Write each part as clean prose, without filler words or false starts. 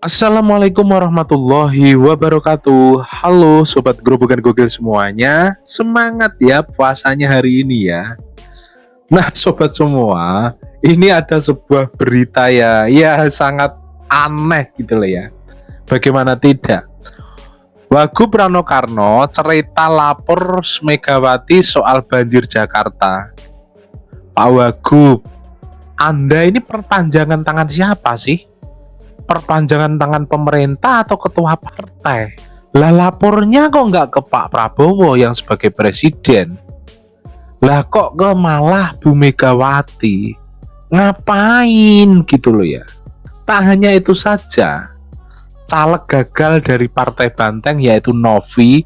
Assalamualaikum warahmatullahi wabarakatuh. Halo sobat Grobogan Gogel semuanya. Semangat ya puasanya hari ini ya. Nah, sobat semua, ini ada sebuah berita ya sangat aneh gitu loh ya. Bagaimana tidak? Wagub Rano Karno cerita lapor Megawati soal banjir Jakarta. Pak Wagub, Anda ini perpanjangan tangan siapa sih? Perpanjangan tangan pemerintah atau ketua partai? Lah lapornya kok nggak ke Pak Prabowo yang sebagai presiden? Lah kok ke malah Bu Megawati? Ngapain gitu loh ya? Tak hanya itu saja, caleg gagal dari Partai Banteng yaitu Novi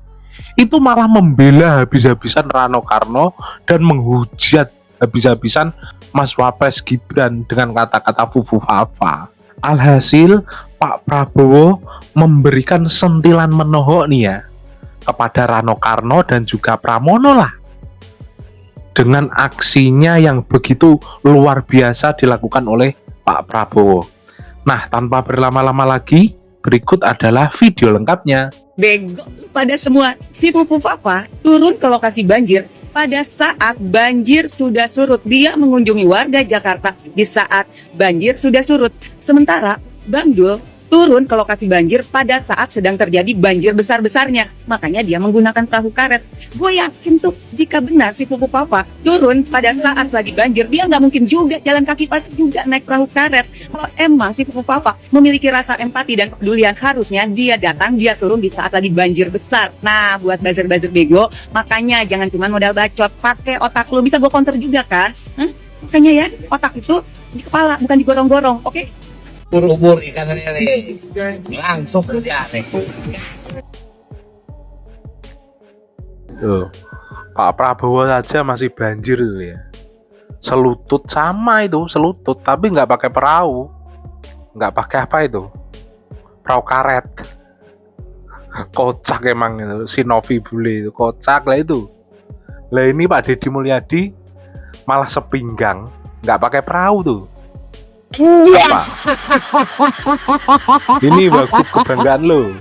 itu malah membela habis-habisan Rano Karno dan menghujat habis-habisan Mas Wapres Gibran dengan kata-kata fufu fafa. Alhasil Pak Prabowo memberikan sentilan menohok nih ya kepada Rano Karno dan juga Pramono lah dengan aksinya yang begitu luar biasa dilakukan oleh Pak Prabowo. Nah, tanpa berlama-lama lagi, berikut adalah video lengkapnya. Bego pada semua, si Pupu Papa turun ke lokasi banjir pada saat banjir sudah surut. Dia mengunjungi warga Jakarta di saat banjir sudah surut. Sementara Bang Dul turun ke lokasi banjir pada saat sedang terjadi banjir besar-besarnya. Makanya dia menggunakan perahu karet. Gue yakin tuh jika benar si Pupu Papa turun pada saat lagi banjir, dia nggak mungkin juga jalan kaki, pasti juga naik perahu karet. Kalau emang si Pupu Papa memiliki rasa empati dan kepedulian, harusnya dia datang, dia turun di saat lagi banjir besar. Nah, buat buzzer-buzzer bego, makanya jangan cuma modal bacot, pakai otak lu. Bisa gue counter juga kan? Makanya ya, otak itu di kepala, bukan digorong-gorong, oke? Ubur-ubur ikanannya nih langsung dia nih. Tuh, Pak Prabowo saja masih banjir tuh ya. Selutut sama itu, selutut, tapi nggak pakai perahu, nggak pakai apa itu, perahu karet. Kocak emang itu, si Novi bule itu kocak lah itu. Lah ini Pak Deddy Mulyadi malah sepinggang, nggak pakai perahu tuh. Apa? Ini Wagub kebanggaan lo.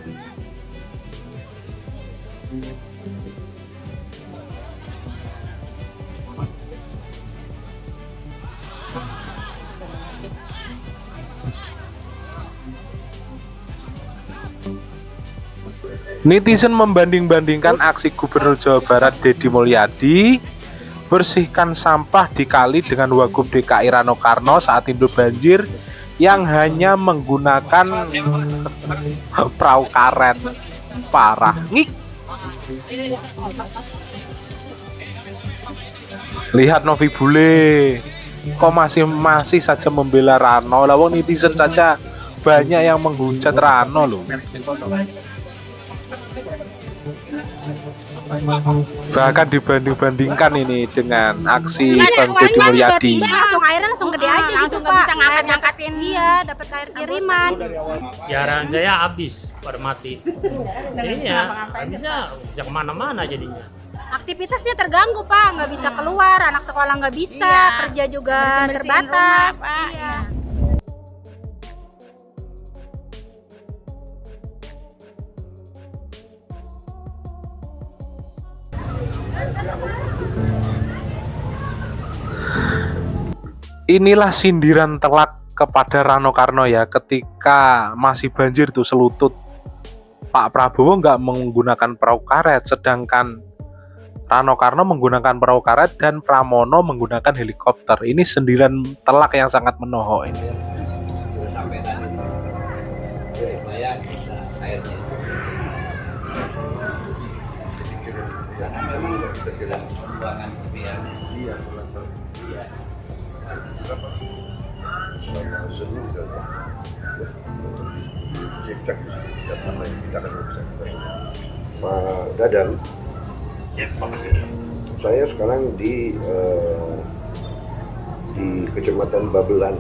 Netizen membanding-bandingkan aksi Gubernur Jawa Barat Deddy Mulyadi bersihkan sampah di kali dengan Wagub DKI Rano Karno saat Indo banjir yang hanya menggunakan perahu karet. Parah ngik. Lihat Novi bule, kok masih saja membela Rano. Lawang netizen saja banyak yang menghujat Rano loh. Bahkan dibanding-bandingkan ini dengan aksi Bang Deddy Mulyadi. Langsung airnya langsung gede aja gitu, langsung Pak. bisa ngangkat-ngangkatin. Iya, dapat air kiriman. Jarang saya habis pada mati. Iya, habisnya bisa kemana-mana jadinya. Aktivitasnya terganggu, Pak. Nggak bisa keluar, anak sekolah nggak bisa, Iya. kerja juga Bersihin-bersihin terbatas. rumah, Pak. Iya. Inilah sindiran telak kepada Rano Karno ya ketika masih banjir tuh selutut. Pak Prabowo nggak menggunakan perahu karet, sedangkan Rano Karno menggunakan perahu karet dan Pramono menggunakan helikopter. Ini sindiran telak yang sangat menohok ini. Sampai tadi supaya bisa airnya karena memang buangan kebiarannya. Iya, Iya. berapa? Sama Senin kan? Ya, cek kita tambah kita akan bisa. Pak Dadang, saya sekarang di Kecamatan Babelan.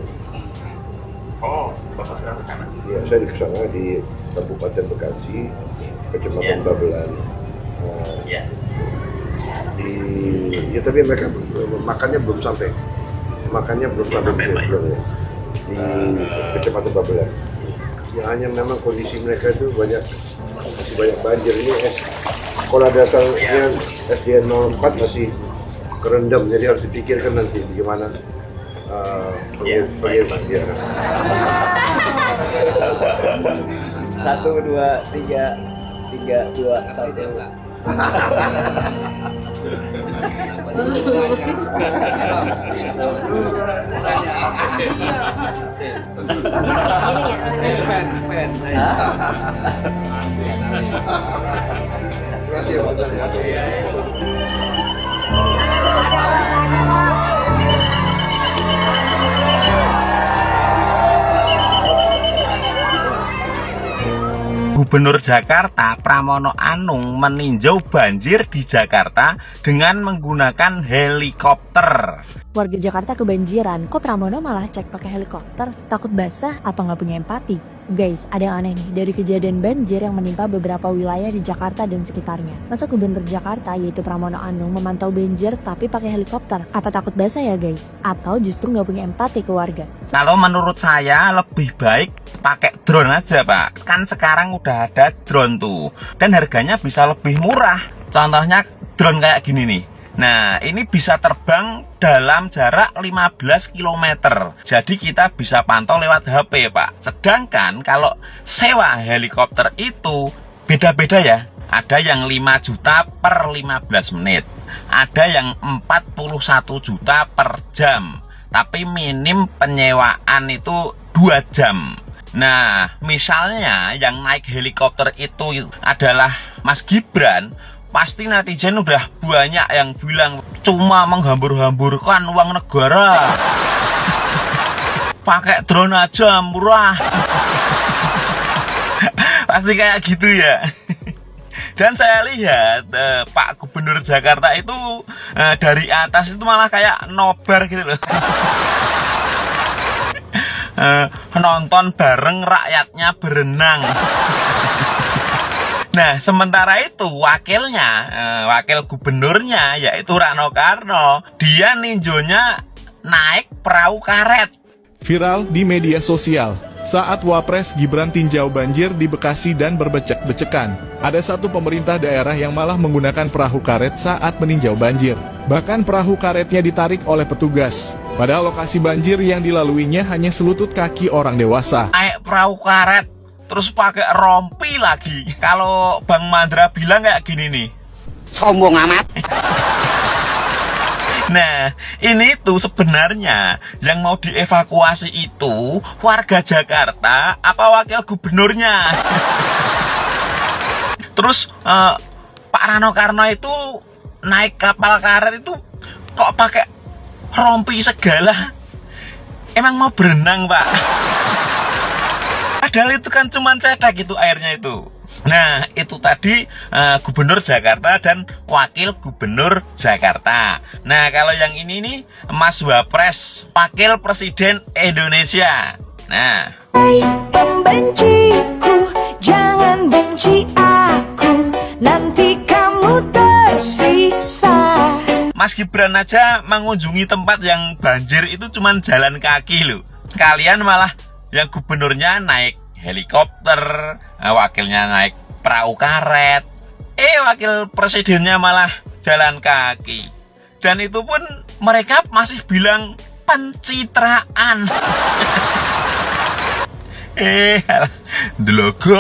Oh, Bapak sudah ke sana? Ya, saya di sana di Kabupaten Bekasi, Kecamatan Babelan. Ya. Ya tapi mereka makannya belum sampai. Makannya belum sampai Pak. belum ya. Di Kecamatan Babelan. Ya hanya memang kondisi mereka itu masih banyak banjir ini. Sekolah dasarnya SDN 04 masih kerendam, jadi harus dipikirkan nanti bagaimana pengiriman. 1, 2, 3, 2, Terima kasih ya. Gubernur Jakarta Pramono Anung meninjau banjir di Jakarta dengan menggunakan helikopter. Warga Jakarta kebanjiran, kok Pramono malah cek pakai helikopter? Takut basah apa nggak punya empati? Guys, ada yang aneh nih dari kejadian banjir yang menimpa beberapa wilayah di Jakarta dan sekitarnya. Masa Gubernur Jakarta yaitu Pramono Anung memantau banjir tapi pakai helikopter? Apa takut basah ya guys? Atau justru nggak punya empati ke warga? Kalau menurut saya lebih baik pakai drone aja Pak. Kan sekarang udah ada drone tuh. Dan harganya bisa lebih murah. Contohnya drone kayak gini nih. Nah, ini bisa terbang dalam jarak 15 km. Jadi kita bisa pantau lewat HP, Pak. Sedangkan kalau sewa helikopter itu beda-beda ya. Ada yang 5 juta per 15 menit. Ada yang 41 juta per jam. Tapi minim penyewaan itu 2 jam. Nah, misalnya yang naik helikopter itu adalah Mas Gibran, pasti netizen udah banyak yang bilang cuma menghambur-hamburkan uang negara. Pakai drone aja murah. Pasti kayak gitu ya. Dan saya lihat Pak Gubernur Jakarta itu dari atas itu malah kayak nobar gitu loh. Nonton bareng rakyatnya berenang. Nah, sementara itu wakilnya, wakil gubernurnya yaitu Rano Karno, dia ninjonya naik perahu karet. Viral di media sosial saat Wapres Gibran tinjau banjir di Bekasi dan berbecek-becekan. Ada satu pemerintah daerah yang malah menggunakan perahu karet saat meninjau banjir. Bahkan perahu karetnya ditarik oleh petugas. Padahal lokasi banjir yang dilaluinya hanya selutut kaki orang dewasa. Naik perahu karet, terus pakai rompi lagi. Kalau Bang Mandra bilang kayak gini nih, sombong amat. Nah, ini tuh sebenarnya yang mau dievakuasi itu warga Jakarta apa wakil gubernurnya. Terus Pak Rano Karno itu naik kapal karet itu kok pakai rompi segala. Emang mau berenang, Pak? Padahal itu kan cuma cedak gitu airnya itu. Nah, itu tadi Gubernur Jakarta dan Wakil Gubernur Jakarta. Nah, kalau yang ini nih Mas Wapres, Wakil Presiden Indonesia. Nah, pembenciku, jangan benci aku, nanti kamu tersiksa. Mas Gibran aja mengunjungi tempat yang banjir itu cuma jalan kaki loh. Kalian malah yang gubernurnya naik helikopter, wakilnya naik perahu karet, wakil presidennya malah jalan kaki. Dan itu pun mereka masih bilang pencitraan. Delogo.